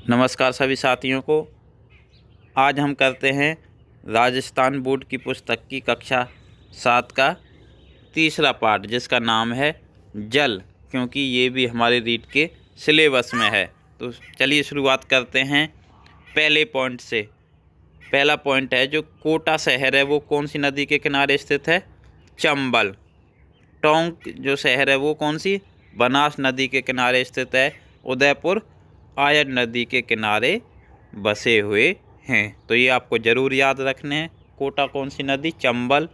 नमस्कार सभी साथियों को। आज हम करते हैं राजस्थान बोर्ड की पुस्तक की कक्षा 7 का तीसरा पार्ट, जिसका नाम है जल, क्योंकि ये भी हमारे रीट के सिलेबस में है। तो चलिए शुरुआत करते हैं पहले पॉइंट से। पहला पॉइंट है, जो कोटा शहर है वो कौन सी नदी के किनारे स्थित है? चंबल। टोंक जो शहर है वो कौन सी? बनास नदी के किनारे स्थित है। उदयपुर आयन नदी के किनारे बसे हुए हैं। तो ये आपको ज़रूर याद रखने हैं। कोटा कौन सी नदी? चंबल।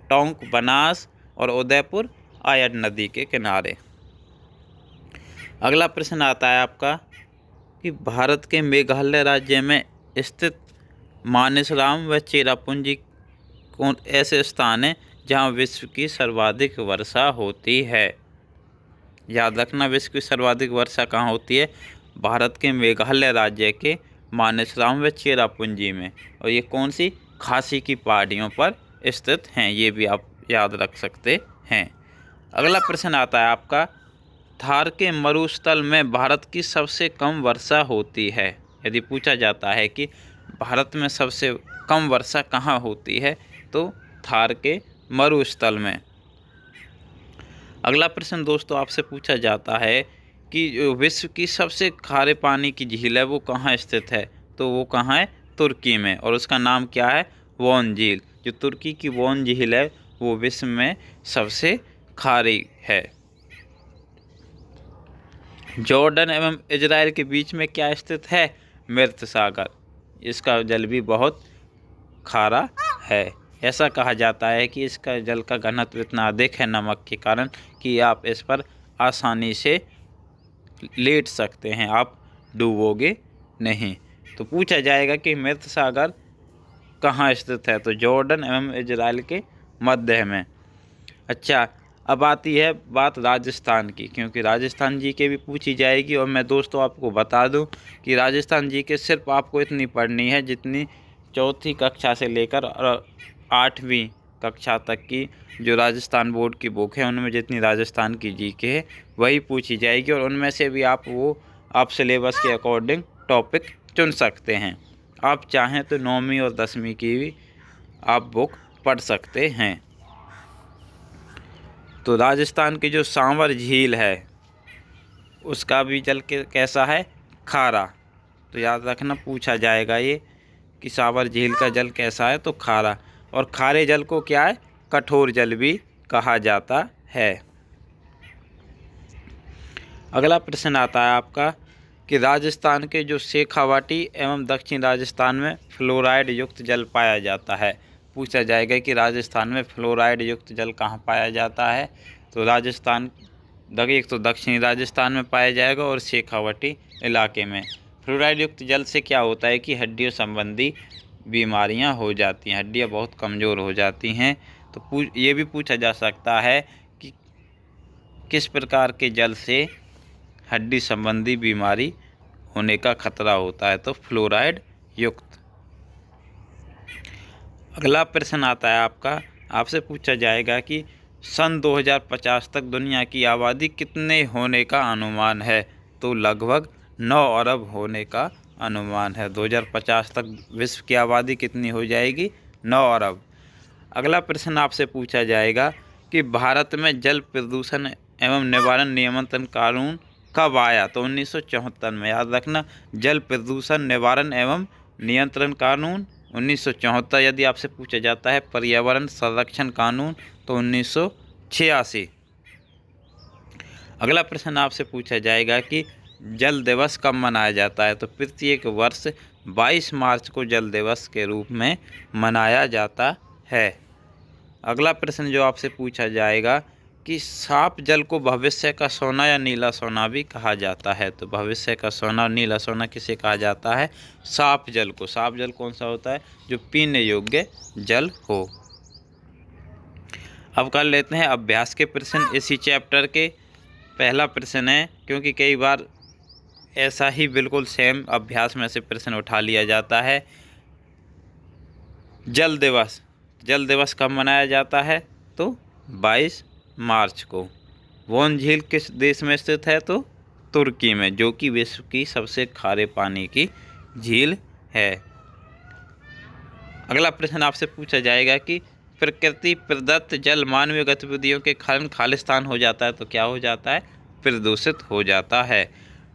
टोंक बनास और उदयपुर आयन नदी के किनारे। अगला प्रश्न आता है आपका कि भारत के मेघालय राज्य में स्थित मानसराम व चेरापूंजी कौन ऐसे स्थान हैं जहाँ विश्व की सर्वाधिक वर्षा होती है? याद रखना, विश्व की सर्वाधिक वर्षा कहाँ होती है? भारत के मेघालय राज्य के मानसराम व चेरापूंजी में। और ये कौन सी? खासी की पहाड़ियों पर स्थित हैं। ये भी आप याद रख सकते हैं। अगला प्रश्न आता है आपका, थार के मरुस्थल में भारत की सबसे कम वर्षा होती है। यदि पूछा जाता है कि भारत में सबसे कम वर्षा कहाँ होती है, तो थार के मरुस्थल में। अगला प्रश्न दोस्तों आपसे पूछा जाता है कि जो विश्व की सबसे खारे पानी की झील है वो कहाँ स्थित है? तो वो कहाँ है? तुर्की में। और उसका नाम क्या है? वोन झील। जो तुर्की की वोन झील है वो विश्व में सबसे खारी है। जॉर्डन एवं इजराइल के बीच में क्या स्थित है? मृत सागर। इसका जल भी बहुत खारा है। ऐसा कहा जाता है कि इसका जल का घनत्व इतना अधिक है नमक के कारण कि आप इस पर आसानी से लेट सकते हैं, आप डूबोगे नहीं। तो पूछा जाएगा कि मृत सागर कहाँ स्थित है? तो जॉर्डन एवं इजराइल के मध्य में। अच्छा, अब आती है बात राजस्थान की, क्योंकि राजस्थान जी के भी पूछी जाएगी। और मैं दोस्तों आपको बता दूं कि राजस्थान जी के सिर्फ आपको इतनी पढ़नी है जितनी चौथी कक्षा से लेकर 8वीं कक्षा तक की जो राजस्थान बोर्ड की बुक है उनमें जितनी राजस्थान की जी के है वही पूछी जाएगी। और उनमें से भी आप सिलेबस के अकॉर्डिंग टॉपिक चुन सकते हैं। आप चाहें तो 9वीं और 10वीं की भी आप बुक पढ़ सकते हैं। तो राजस्थान की जो सांवर झील है उसका भी जल कैसा है? खारा। तो याद रखना, पूछा जाएगा ये कि सांवर झील का जल कैसा है? तो खारा। और खारे जल को क्या है? कठोर जल भी कहा जाता है। अगला प्रश्न आता है आपका कि राजस्थान के जो शेखावाटी एवं दक्षिण राजस्थान में फ्लोराइड युक्त जल पाया जाता है। पूछा जाएगा कि राजस्थान में फ्लोराइड युक्त जल कहाँ पाया जाता है? तो राजस्थान एक तो दक्षिणी राजस्थान में पाया जाएगा और शेखावाटी इलाके में। फ्लोराइड युक्त जल से क्या होता है कि हड्डियों संबंधी बीमारियां हो जाती हैं, हड्डियां बहुत कमज़ोर हो जाती हैं। तो ये भी पूछा जा सकता है कि किस प्रकार के जल से हड्डी संबंधी बीमारी होने का खतरा होता है? तो फ्लोराइड युक्त। अगला प्रश्न आता है आपसे पूछा जाएगा कि सन 2050 तक दुनिया की आबादी कितने होने का अनुमान है? तो लगभग 9 अरब होने का अनुमान है। 2050 तक विश्व की आबादी कितनी हो जाएगी? 9 अरब। अगला प्रश्न आपसे पूछा जाएगा कि भारत में जल प्रदूषण एवं निवारण नियंत्रण कानून कब आया? तो 1974 में। याद रखना, जल प्रदूषण निवारण एवं नियंत्रण कानून 1974। यदि आपसे पूछा जाता है पर्यावरण संरक्षण कानून तो 1986। अगला प्रश्न आपसे पूछा जाएगा कि जल दिवस कब मनाया जाता है? तो प्रत्येक वर्ष 22 मार्च को जल दिवस के रूप में मनाया जाता है। अगला प्रश्न जो आपसे पूछा जाएगा कि साफ जल को भविष्य का सोना या नीला सोना भी कहा जाता है। तो भविष्य का सोना और नीला सोना किसे कहा जाता है? साफ जल को। साफ जल कौन सा होता है? जो पीने योग्य जल हो। अब कर लेते हैं अभ्यास के प्रश्न इसी चैप्टर के। पहला प्रश्न है, क्योंकि कई बार ऐसा ही बिल्कुल सेम अभ्यास में से प्रश्न उठा लिया जाता है। जल दिवस कब मनाया जाता है? तो 22 मार्च को। वोन झील किस देश में स्थित है? तो तुर्की में, जो कि विश्व की सबसे खारे पानी की झील है। अगला प्रश्न आपसे पूछा जाएगा कि प्रकृति प्रदत्त जल मानवीय गतिविधियों के कारण खालिस्तान हो जाता है तो क्या हो जाता है? प्रदूषित हो जाता है।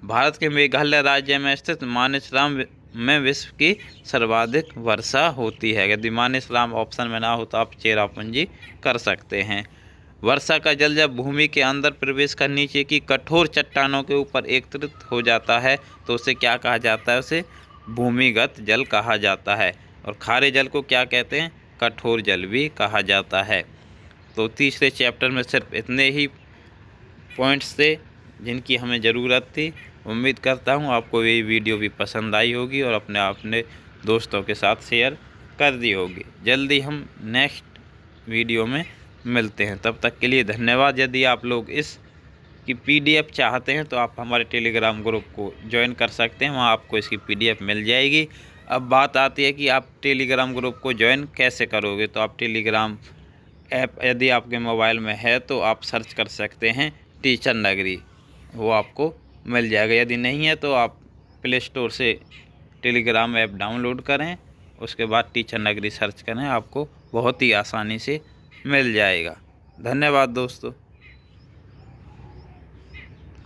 भारत के मेघालय राज्य में स्थित मानेसराम में विश्व की सर्वाधिक वर्षा होती है। यदि मानेसराम ऑप्शन में ना हो तो आप चेरापूंजी कर सकते हैं। वर्षा का जल जब भूमि के अंदर प्रवेश कर नीचे की कठोर चट्टानों के ऊपर एकत्रित हो जाता है तो उसे क्या कहा जाता है? उसे भूमिगत जल कहा जाता है। और खारे जल को क्या कहते हैं? कठोर जल भी कहा जाता है। तो तीसरे चैप्टर में सिर्फ इतने ही पॉइंट्स थे जिनकी हमें ज़रूरत थी। उम्मीद करता हूँ आपको ये वीडियो भी पसंद आई होगी और अपने दोस्तों के साथ शेयर कर दी होगी। जल्दी हम नेक्स्ट वीडियो में मिलते हैं, तब तक के लिए धन्यवाद। यदि आप लोग इस की PDF चाहते हैं तो आप हमारे टेलीग्राम ग्रुप को ज्वाइन कर सकते हैं, वहाँ आपको इसकी PDF मिल जाएगी। अब बात आती है कि आप टेलीग्राम ग्रुप को ज्वाइन कैसे करोगे। तो आप टेलीग्राम ऐप यदि आपके मोबाइल में है तो आप सर्च कर सकते हैं टीचर नगरी, वो आपको मिल जाएगा। यदि नहीं है तो आप प्ले स्टोर से टेलीग्राम ऐप डाउनलोड करें, उसके बाद टीचर नगरी सर्च करें, आपको बहुत ही आसानी से मिल जाएगा। धन्यवाद दोस्तों।